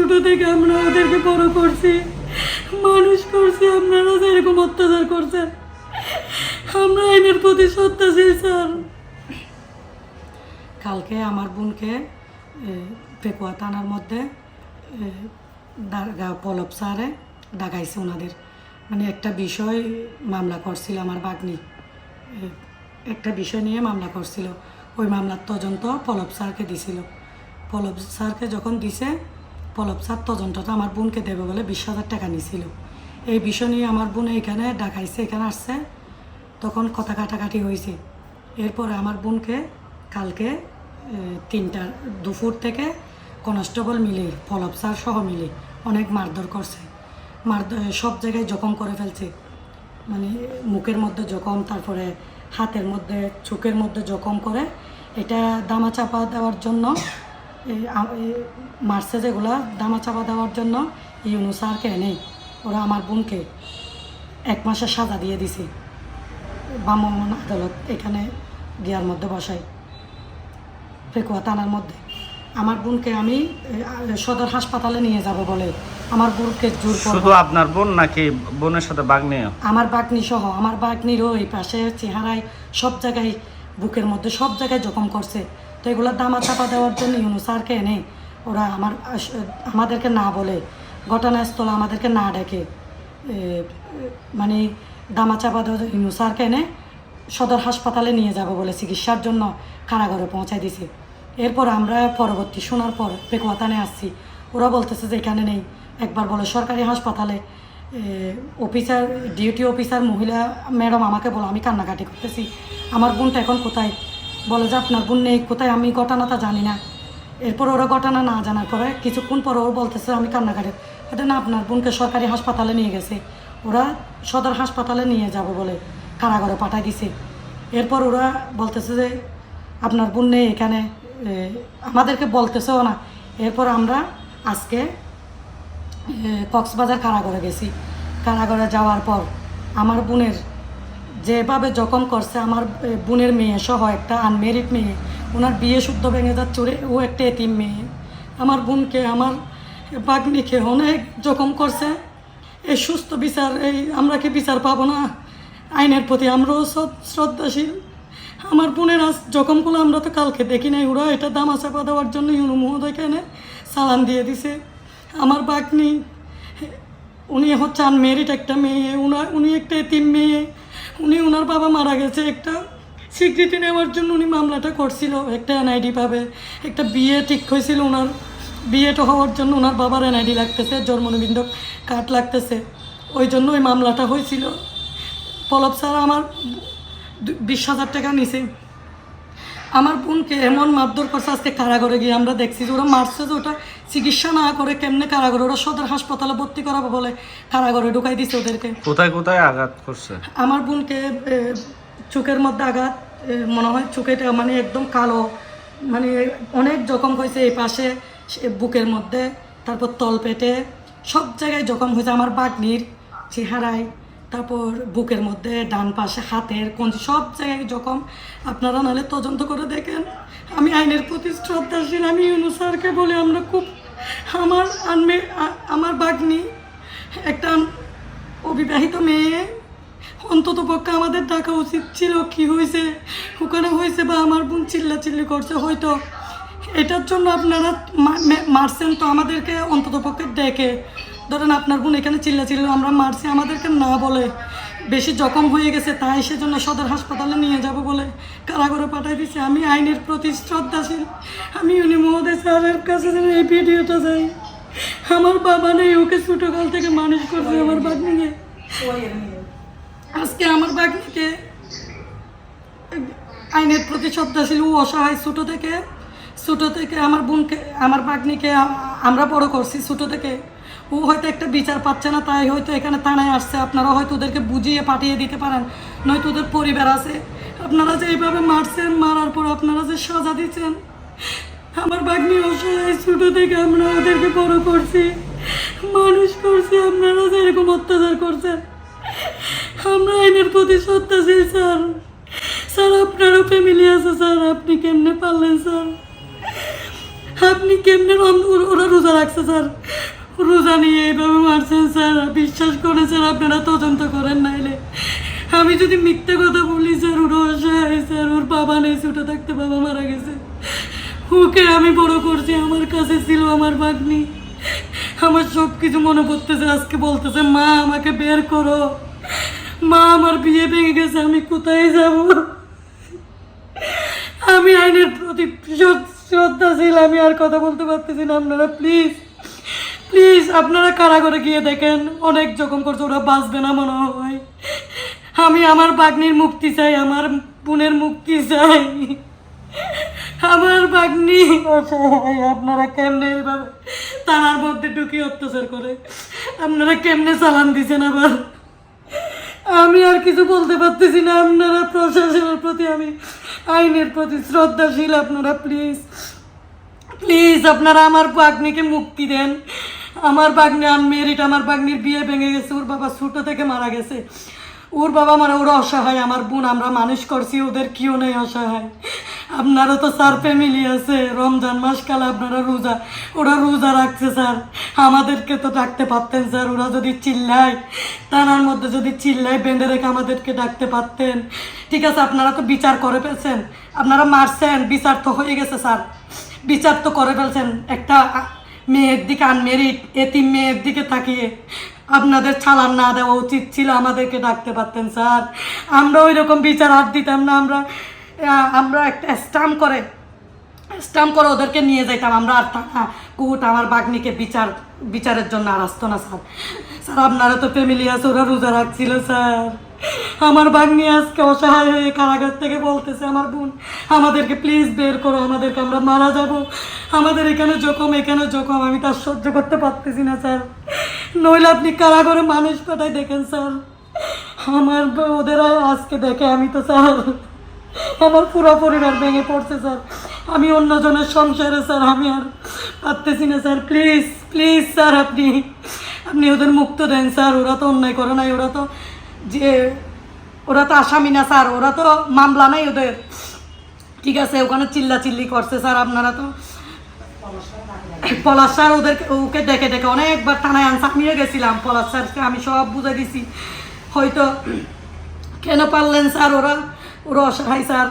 ছোট থেকে আমরা ওদেরকে বড় করছি, মানুষ করছি, আপনারা যেরকম অত্যাচার করছেন আমরা আইনের প্রতি শ্রদ্ধাশীল স্যার। কালকে আমার বোনকে পেকুয়া থানার মধ্যে পলব স্যারে ডাকাইছে ওনাদের, মানে একটা বিষয় মামলা করছিল আমার বাগ্নি, একটা বিষয় নিয়ে মামলা করছিল। ওই মামলার তদন্ত পলব স্যারকে দিছিল। পলব স্যারকে যখন দিছে, পলব স্যার তদন্তটা আমার বোনকে দেবে বলে 20,000 টাকা নিয়েছিল। এই বিষয় নিয়ে আমার বোন এখানে ডাকাইছে, এখানে আসছে, তখন কথা কাটাকাটি হয়েছে। এরপরে আমার বোনকে কালকে 3টার দুপুর থেকে কনস্টেবল মিলে, পলব স্যার সহ মিলে অনেক মারধর করছে। সব জায়গায় জখম করে ফেলছে, মানে মুখের মধ্যে জখম, তারপরে হাতের মধ্যে, চোখের মধ্যে জখম করে। এটা দামা চাপা দেওয়ার জন্য মারছে, যেগুলো দামা চাপা দেওয়ার জন্য ইউনূস স্যারকে এনে ওরা আমার বোনকে 1 মাসের সাজা দিয়ে দিছে ভ্রাম্যমাণ আদালত এখানে গিয়ার মধ্যে বসাই, পেকুয়া থানার মধ্যে। আমার বোনকে আমি সদর হাসপাতালে নিয়ে যাব বলে আমার বোনকে জোর করে। শুধু আপনার বোন নাকি বোনের সাথে বাগ্নিও? আমার বাগ্নি সহ, আমার বাগ্নিরও এই পাশে, চেহারায়, সব জায়গায়, বুকের মধ্যে সব জায়গায় জখম করছে। তো এগুলো দামা চাপা দেওয়ার জন্য ইউনূস স্যারকে এনে ওরা আমাদেরকে না বলে, ঘটনাস্থলে আমাদেরকে না ডেকে, মানে দামা চাপা দেওয়ার ইউনূস স্যারকে এনে সদর হাসপাতালে নিয়ে যাব বলে চিকিৎসার জন্য কারাগারে পৌঁছায় দিছে। এরপর আমরা পরবর্তী শোনার পর পেকুয়া থানায় আসছি। ওরা বলতেছে যে এখানে নেই, একবার বলে সরকারি হাসপাতালে অফিসার, ডিউটি অফিসার মহিলা ম্যাডাম আমাকে বলো, আমি কান্নাকাটি করতেছি, আমার বোনটা এখন কোথায়? বলে যে আপনার বোন নেই, কোথায়? আমি ঘটনাটা জানি না। এরপর ওরা ঘটনা না জানার পরে কিছুক্ষণ পরে ওরা বলতেছে আমি কান্নাকাটি, এটা না আপনার বোনকে সরকারি হাসপাতালে নিয়ে গেছে, ওরা সদর হাসপাতালে নিয়ে যাব বলে কারাগারে পাঠাই দিছে। এরপর ওরা বলতেছে যে আপনার বোন নেই এখানে, আমাদেরকে বলতেছেও না। এরপর আমরা আজকে কক্সবাজার কারাগারে গেছি। কারাগারে যাওয়ার পর আমার বোনের যেভাবে জখম করছে, আমার বোনের মেয়ে সহ, একটা আনমেরিড মেয়ে, ওনার বিয়ে শুদ্ধ ভেঙে যাচ্ছে, ও একটা এতিম মেয়ে, আমার বোনকে, আমার বাগ্নিকে অনেক জখম করছে। এই সুস্থ বিচার, এই আমরা কি বিচার পাবো না? আইনের প্রতি আমরাও শ্রদ্ধাশীল। আমার বোনের আজ জখমগুলো আমরা তো কালকে দেখি নাই, ওরা এটা দামা চাপা দেওয়ার জন্য ইউনূস মহোদয়কে এনে চালান দিয়ে দিছে। আমার বাগ্নি, উনি হচ্ছে আনমেরিড একটা মেয়ে, উনি একটা এতিম মেয়ে, ওনার বাবা মারা গেছে, একটা স্বীকৃতি নেওয়ার জন্য উনি মামলাটা করছিল, একটা এনআইডি পাবে, একটা বিয়ে ঠিক হয়েছিল, ওনার বিয়েটা হওয়ার জন্য ওনার বাবার এনআইডি লাগতেছে, জন্মনিবন্ধক কার্ড লাগতেছে, ওই জন্য ওই মামলাটা হয়েছিল। পলব স্যার আমার 20,000 টাকা নিছে। আমার বোনকে এমন মারধর করছে, আজকে কারাগারে গিয়ে আমরা দেখছি যে ওরা মারছে, যে ওটা চিকিৎসা না করে কেমনে কারাগারে, ওরা সদর হাসপাতালে ভর্তি করাবো বলে কারাগারে ঢুকাই দিছে ওদেরকে। কোথায় কোথায় আঘাত করছে? আমার বোনকে চোখের মধ্যে আঘাত, মনে হয় চোখেটা মানে একদম কালো, মানে অনেক জখম হয়েছে এই পাশে, বুকের মধ্যে, তারপর তলপেটে, সব জায়গায় জখম হয়েছে। আমার বাগ্নির চেহারায়, তারপর বুকের মধ্যে, ডান পাশে, হাতের কঞ্চি, সব জায়গায় জখম। আপনারা নাহলে তদন্ত করে দেখেন। আমি আইনের প্রতি শ্রদ্ধাশীল। আমি ইউনূস স্যারকে বলে আমরা খুব, আমার বাগ্নি একটা অবিবাহিত মেয়ে, অন্তত পক্ষে আমাদের ডাকা উচিত ছিল। কি হয়েছে ওখানে হয়েছে, বা আমার বোন চিল্লাচিল্লি করছে, হয়তো এটার জন্য আপনারা মারছেন, তো আমাদেরকে অন্তত পক্ষে ডেকে, ধরেন আপনার বোন এখানে চিল্লাচিল্লি, আমরা মারছি, আমাদেরকে না বলে বেশি জখম হয়ে গেছে, তাই সেজন্য সদর হাসপাতালে নিয়ে যাব বলে কারাগারে পাঠাই দিছে। আমি আইনের প্রতি শ্রদ্ধাশীল। আমি ইউনূস মহোদয় স্যারের কাছে যেন এই ভিডিওটা যাই। আমার বাবা নেই, ওকে ছোটোকাল থেকে মানুষ করছে আমার বাগ্নিকে। আজকে আমার বাগ্নিকে আইনের প্রতি শ্রদ্ধাশীল, ও অসহায়, ছোটো থেকে আমার বোনকে, আমার বাগ্নিকে আমরা বড় করছি ছোটো থেকে। ও হয়তো একটা বিচার পাচ্ছে না, তাই হয়তো এখানে থানায় আসছে। আপনারা হয়তো ওদেরকে বুঝিয়ে পাঠিয়ে দিতে পারেন, নয়তো ওদের পরিবার আছে। আপনারা যে এইভাবে মারছেন, মারার পর আপনারা যে সাজা দিচ্ছেন, আমার বাগ্নি অসহায়, ছোটো থেকে আমরা ওদেরকে বড় করছি, মানুষ করছি, আপনারা যেরকম অত্যাচার করছেন আমরা আইনের প্রতি শ্রদ্ধাশীল স্যার। স্যার আপনারও ফ্যামিলি আছে স্যার, আপনি কেমনে পারলেন স্যার? আপনি কেমনে ওরা রোজা রোজা রাখছে স্যার, রোজা নিয়ে এইভাবে মারছেন স্যার। বিশ্বাস করে স্যার, আপনারা তদন্ত করেন নাইলে আমি যদি মিথ্যে কথা বলি স্যার, ওর অসহায় স্যার, ওর বাবা নেই, ছোটো থাকতে বাবা মারা গেছে। ওকে আমি বড় করছি, আমার কাছে ছিল আমার ভাগ্নি। আমার সব কিছু মনে পড়তেছে, আজকে বলতেছে মা আমাকে বের করো, মা আমার বিয়ে ভেঙে গেছে, আমি কোথায় যাব? আমি আইনের প্রতি শ্রদ্ধাশীল, আমি আর কথা বলতে পারতেছি না। আপনারা প্লিজ প্লিজ আপনারা কারাগারে গিয়ে দেখেন, অনেক জখম করছে, ওরা বাঁচবে না মনে হয়। আমি আমার ভাগ্নির মুক্তি চাই, আমার বোনের মুক্তি চাই, আমার ভাগ্নি অসহায়। আপনারা কেমনে এইভাবে তার মধ্যে ঢুকিয়ে অত্যাচার করে, আপনারা কেমনে চালান দিছেন আবার? আমি আর কিছু বলতে পারতেছি না। আপনারা প্রশাসনের প্রতি, আমি আইনের প্রতি শ্রদ্ধাশীল। আপনারা প্লিজ প্লিজ আপনারা আমার ভাগ্নিকে মুক্তি দেন। আমার ভাগ্নি আনমেরিড, আমার ভাগ্নির বিয়ে ভেঙে গেছে, ওর বাবা ছোটো থেকে মারা গেছে, ওর বাবা মানে ওরা অসহায়, আমার বোন আমরা মানুষ করছি, ওদের কেউ নেই অসহায়। আপনারও তো স্যার ফ্যামিলি আছে, রমজান মাস কালে আপনারা রোজা, ওরা রোজা রাখছে স্যার, আমাদেরকে তো ডাকতে পারতেন স্যার। ওরা যদি চিল্লায়, থানার মধ্যে যদি চিল্লায় বেঁধে রেখে আমাদেরকে ডাকতে পারতেন। ঠিক আছে, আপনারা তো বিচার করে ফেলছেন, আপনারা মারছেন, বিচার তো হয়ে গেছে স্যার, বিচার তো করে ফেলছেন। একটা মেয়ের দিকে, আনমেরিড এতিম মেয়ের দিকে তাকিয়ে আপনাদের চালান না দেওয়া উচিত ছিল, আমাদেরকে ডাকতে পারতেন স্যার। আমরা ওই রকম বিচার আর দিতাম না। আমরা একটা স্টাম্প করে ওদেরকে নিয়ে যাইতাম, আমরা আর কোর্ট আমার ভাগ্নিকে বিচারের জন্য আর আসতো না স্যার। স্যার আপনারা তো ফ্যামিলি আছে, ওরা রোজা রাখছিল স্যার। আমার ভাগ্নি আজকে অসহায় হয়ে কারাগার থেকে বলতেছে আমার বোন আমাদেরকে প্লিজ বের করো, আমাদেরকে, আমরা মারা যাব, আমাদের এখানে জখম। আমি তার সহ্য করতে পারতেছি না স্যার। নইলে আপনি কারাগারে মানুষ পাঠাই দেখেন স্যার, আমার ওদের আজকে দেখে আমি তো স্যার, আমার পুরো পরিবার ভেঙে পড়ছে স্যার। আমি অন্যজনের সংসারে স্যার, আমি আর পারতেছি না স্যার। প্লিজ প্লিজ স্যার, আপনি ওদের মুক্ত দেন স্যার। ওরা তো অন্যায় করে নাই, ওরা তো আসামি না স্যার, ওরা তো মামলা নাই ওদের। ঠিক আছে, ওখানে চিল্লাচিল্লি করছে স্যার। আপনারা তো পলাশ স্যার ওকে ডেকে অনেকবার থানায় আনছে, আমিও গেছিলাম, পলাশ স্যারকে আমি সব বুঝাই দিছি। হয়তো কেন পারলেন স্যার, ওরা অসহায় স্যার।